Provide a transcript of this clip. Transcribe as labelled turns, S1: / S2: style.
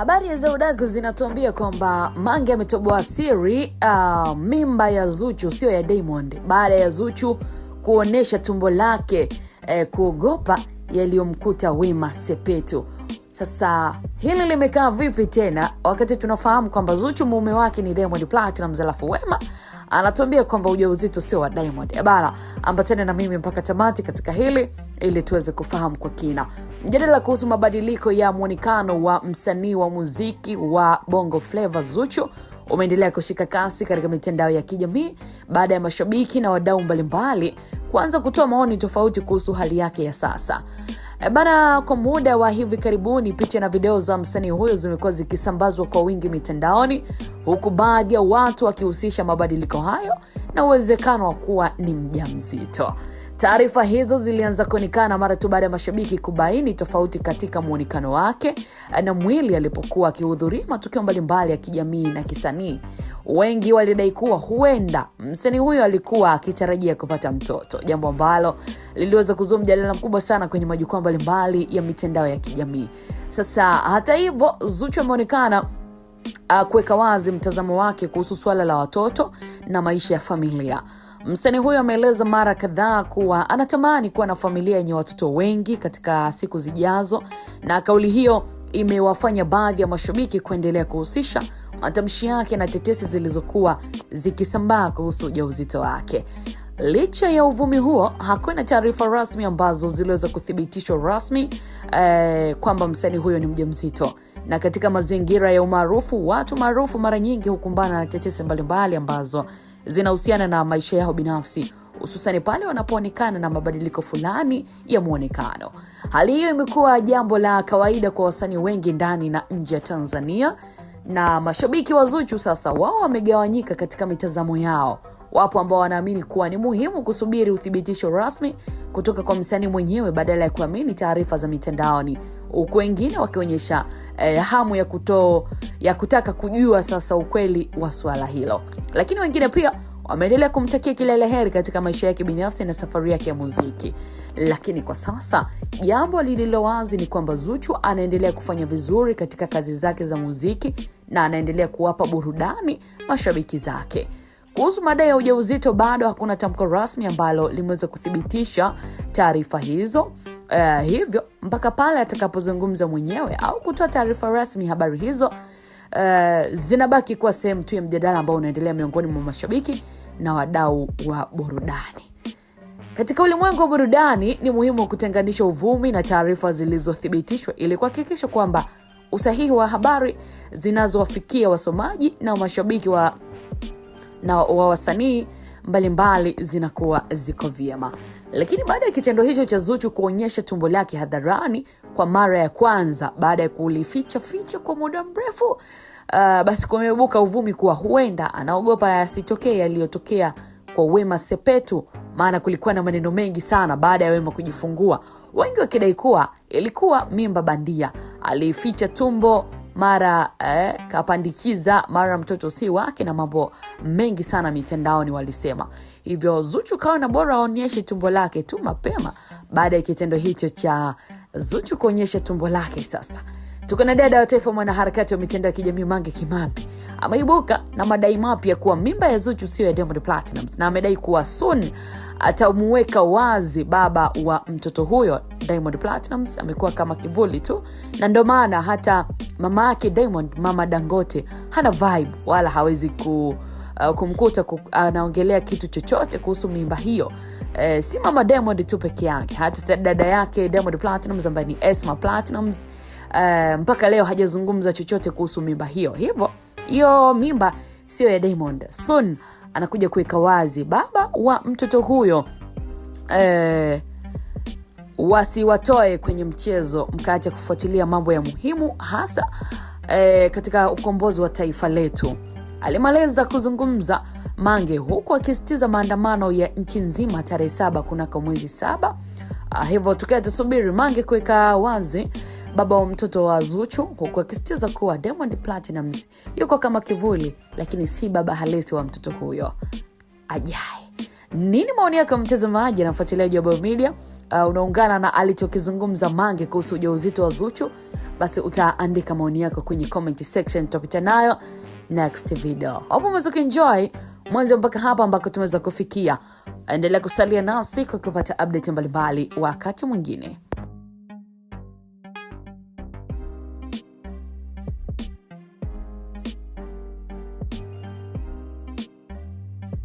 S1: Habari za udaku zinatuambia kwamba Mange ametoboa siri mimba ya Zuchu sio ya Diamond, baada ya Zuchu kuonesha tumbo lake kuogopa yaliyomkuta Wema Sepetu. Sasa hili limekaa vipi tena wakati tunafahamu kwamba Zuchu mume wake ni Diamond Platnumz, alafu Wema anatuambia kwamba ujauzito sio wa Diamond. Ambatane na mimi mpaka tamati katika hili ili tuweze kufahamu kwa kina. Mjadala kuhusu mabadiliko ya muonekano wa msanii wa muziki wa Bongo Flava Zuchu umeendelea kushika kasi katika mitandao ya kijamii baada ya mashabiki na wadau mbalimbali kuanza kutoa maoni tofauti kuhusu hali yake ya sasa. Kwa muda wa hivi karibuni, picha na video za msanii huyo zimekuwa zikisambazwa kwa wingi mitandaoni, huku baadhi ya watu wakihusisha mabadiliko hayo na uwezekano wa kuwa ni mjamzito. Taarifa hizo zilianza kuonekana mara tu baada ya mashabiki kubaini tofauti katika muonekano wake na mwili alipokuwa akihudhuria matukio mbalimbali ya kijamii na kisanii. Wengi walidai kuwa huenda msanii huyo alikuwa akitarajia kupata mtoto, jambo ambalo liliweza kuzua mjadala mkubwa sana kwenye majukwaa mbalimbali ya mitandao ya kijamii. Sasa hata hivyo, Zuchu ameonekana kuweka wazi mtazamo wake kuhusu swala la watoto na maisha ya familia. Msanii huyo ameeleza mara kadhaa kuwa anatamani kuwa na familia yenye watoto wengi katika siku zijazo, na kauli hiyo imewafanya baadhi ya mashabiki kuendelea kuhusisha matamshi yake na tetesi zilizokuwa zikisambaa kuhusu ujauzito wake. Licha ya uvumi huo, hakuna taarifa rasmi ambazo ziliweza kuthibitishwa rasmi kwamba msanii huyo ni mjamzito. Na katika mazingira ya umaarufu, watu maarufu mara nyingi hukumbana na tetesi mbalimbali ambazo zinahusiana na maisha yao binafsi, hususan pale wanapoonekana na mabadiliko fulani ya muonekano. Hali hiyo imekuwa jambo la kawaida kwa wasanii wengi ndani na nje ya Tanzania, na mashabiki wa Zuchu sasa wao wamegawanyika katika mitazamo yao. Wapo ambao wanaamini kuwa ni muhimu kusubiri uthibitisho rasmi kutoka kwa msanii mwenyewe badala ya kuamini taarifa za mitandaoni, huku wengine wakionyesha hamu ya kutaka kujua sasa ukweli wa swala hilo. Lakini wengine pia wameendelea kumtakia kila la heri katika maisha yake binafsi na safari yake ya muziki. Lakini kwa sasa jambo lililo wazi ni kwamba Zuchu anaendelea kufanya vizuri katika kazi zake za muziki na anaendelea kuwapa burudani mashabiki zake. Kuhusu madai ya ujauzito, bado hakuna tamko rasmi ambalo limeweza kuthibitisha taarifa hizo. Hivyo mpaka pale atakapozungumza mwenyewe au kutoa taarifa rasmi, habari hizo zinabaki kuwa sehemu tu ya mjadala ambao unaendelea miongoni mwa mashabiki na wadau wa burudani. Katika ulimwengu wa burudani, ni muhimu kutenganisha uvumi na taarifa zilizothibitishwa ili kuhakikisha kwamba usahihi wa habari zinazowafikia wasomaji na mashabiki wa wasanii mbalimbali zinakuwa ziko vyema. Lakini baada ya kitendo hicho cha Zuchu kuonyesha tumbo lake hadharani kwa mara ya kwanza baada ya kulificha kwa muda mrefu, basi kumeibuka uvumi kuwa huenda anaogopa yasitokee yaliyotokea kwa Wema Sepetu, maana kulikuwa na maneno mengi sana baada ya Wema kujifungua, wengi wakidai kuwa ilikuwa mimba bandia. Alificha tumbo, mara kapandikiza, mara mtoto si wake, na mambo mengi sana mitandaoni walisema. Hivyo Zuchu kaona bora aonyeshe tumbo lake tu mapema baada ya kitendo hicho cha Zuchu kuonyesha tumbo lake. Sasa tuko na dada wa taifa, mwanaharakati wa mitandao ya kijamii Mange Kimambi ameibuka na madai mapya kuwa mimba ya Zuchu sio ya Diamond Platnumz, na amedai kuwa soon atamuweka wazi baba wa mtoto huyo. Diamond Platnumz amekuwa kama kivuli tu, na ndio maana hata mama yake Diamond, Mama Dangote, hana vibe wala hawezi kumkuta anaongelea kitu chochote kuhusu mimba hiyo. Si mama Diamond tu peke yake, hata dada yake Diamond Platnumz ambaye ni Esma Platnumz mpaka leo hajazungumza chochote kuhusu mimba hiyo. Hivyo hiyo mimba sio ya Diamond. Soon anakuja kuweka wazi baba wa mtoto huyo. Wasiwatoe kwenye mchezo, mkaacha kufuatilia mambo ya muhimu hasa katika ukombozi wa taifa letu. Alimaliza kuzungumza Mange huku akisitiza maandamano ya nchi nzima tarehe 7 kunako mwezi 7. Hivyo tukae tusubiri Mange kuweka wazi baba wa mtoto wa Zuchu, huku akisitiza kuwa Diamond Platnumz yuko kama kivuli lakini si baba halisi wa mtoto huyo. Nini maoni yako mtazamaji na mfuatiliaji wa Bao Media? Unaungana na alichokizungumza Mange kuhusu ujauzito wa Zuchu basi utaandika maoni yako kwenye comment section, tutapita nayo next video. Hapo umeweza kuenjoy mwanzo mpaka hapa ambako tumeweza kufikia. Endelea kusalia nasi kwa kupata update mbalimbali wakati mwingine.